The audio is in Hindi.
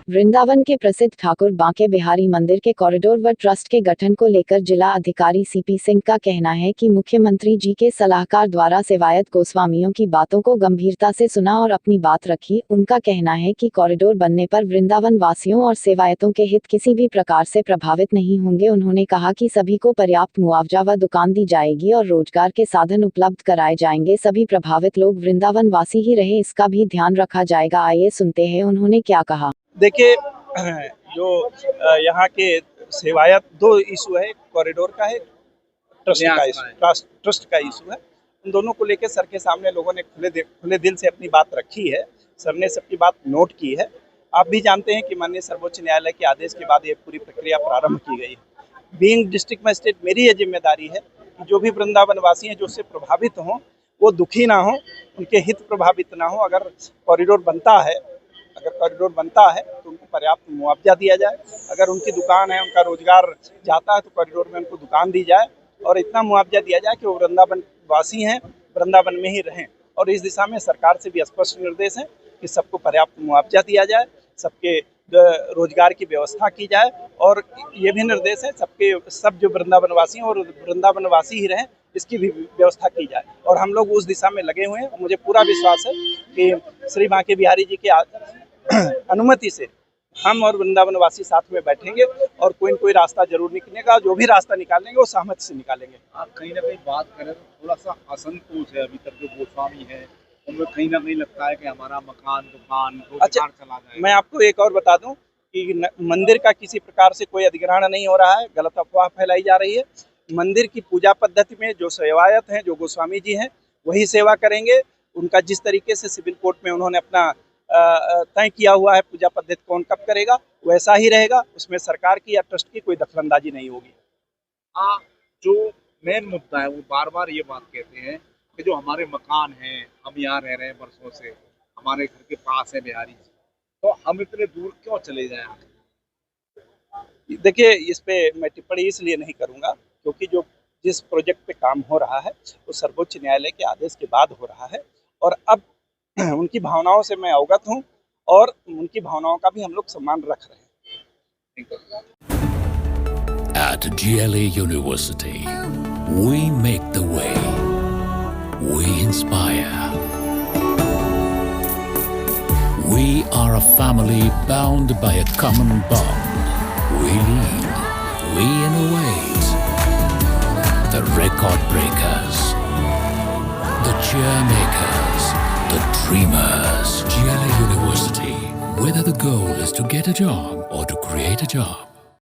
वृंदावन के प्रसिद्ध ठाकुर बांके बिहारी मंदिर के कॉरिडोर व ट्रस्ट के गठन को लेकर जिला अधिकारी सीपी सिंह का कहना है कि मुख्यमंत्री जी के सलाहकार द्वारा सेवायत गोस्वामियों की बातों को गंभीरता से सुना और अपनी बात रखी। उनका कहना है कि कॉरिडोर बनने पर वृंदावन वासियों और सेवायतों के हित किसी भी प्रकार से प्रभावित नहीं होंगे। उन्होंने कहा कि सभी को पर्याप्त मुआवजा व दुकान दी जाएगी और रोजगार के साधन उपलब्ध कराए जाएंगे। सभी प्रभावित लोग वृंदावन वासी ही रहे, इसका भी ध्यान रखा जाएगा। आइए सुनते हैं उन्होंने क्या कहा। देखिए, जो यहाँ के सेवायत दो इशू है, कॉरिडोर का है, ट्रस्ट का इशू है। उन दोनों को लेकर सर के सामने लोगों ने खुले दिल से अपनी बात रखी है। सर ने सबकी बात नोट की है। आप भी जानते हैं कि माननीय सर्वोच्च न्यायालय के आदेश के बाद ये पूरी प्रक्रिया प्रारंभ की गई है। बीइंग डिस्ट्रिक्ट मजिस्ट्रेट, मेरी ये जिम्मेदारी है कि जो भी वृंदावन वासी हैं जो उससे प्रभावित हों, वो दुखी ना हो, उनके हित प्रभावित ना हो। अगर कॉरिडोर बनता है तो उनको पर्याप्त मुआवजा दिया जाए। अगर उनकी दुकान है, उनका रोजगार जाता है, तो कॉरिडोर में उनको दुकान दी जाए और इतना मुआवजा दिया जाए कि वो वृंदावन वासी हैं, वृंदावन में ही रहें। और इस दिशा में सरकार से भी स्पष्ट निर्देश है कि सबको पर्याप्त मुआवजा दिया जाए, सबके रोजगार की व्यवस्था की जाए। और ये भी निर्देश है सब जो वृंदावन वासी हैं और वृंदावन वासी ही रहें, इसकी भी व्यवस्था की जाए। और हम लोग उस दिशा में लगे हुए हैं। मुझे पूरा विश्वास है कि श्री बांके बिहारी जी के अनुमति से हम और वृंदावन वासी साथ में बैठेंगे और कोई न कोई रास्ता जरूर निकलेगा। जो भी रास्ता निकालेंगे वो सहमति से निकालेंगे। आप कहीं ना कहीं बात करें तो थोड़ा सा असंतोष है अभी तक जो गोस्वामी है, उनमें कहीं ना कहीं लगता है कि हमारा मकान, दुकान, रोजगार चला जाए। मैं आपको एक और बता दूं कि मंदिर का किसी प्रकार से कोई अधिग्रहण नहीं हो रहा है। गलत अफवाह फैलाई जा रही है। मंदिर की पूजा पद्धति में जो सेवायत हैं, जो गोस्वामी जी हैं, वही सेवा करेंगे। उनका जिस तरीके से सिविल कोर्ट में उन्होंने अपना तय किया हुआ है पूजा पद्धति कौन कब करेगा, वैसा ही रहेगा। उसमें सरकार की या ट्रस्ट की कोई दखलंदाजी नहीं होगी। जो मेन मुद्दा है वो बार बार ये बात कहते हैं कि जो हमारे मकान हैं, हम यहाँ रह रहे हैं वर्षों से, हमारे घर के पास है बिहारी जी, तो हम इतने दूर क्यों चले जाएं? देखिए, इस पे मैं टिप्पणी इसलिए नहीं करूँगा क्योंकि जिस प्रोजेक्ट पे काम हो रहा है वो सर्वोच्च न्यायालय के आदेश के बाद हो रहा है। और अब उनकी भावनाओं से मैं अवगत हूं और उनकी भावनाओं का भी हम लोग सम्मान रख रहे हैं। At GLA University, we make the way. We inspire. We are a family bound by a common bond. We lead. We innovate. The record breakers. The cheer makers. The dreamers. GLA University. Whether the goal is to get a job or to create a job,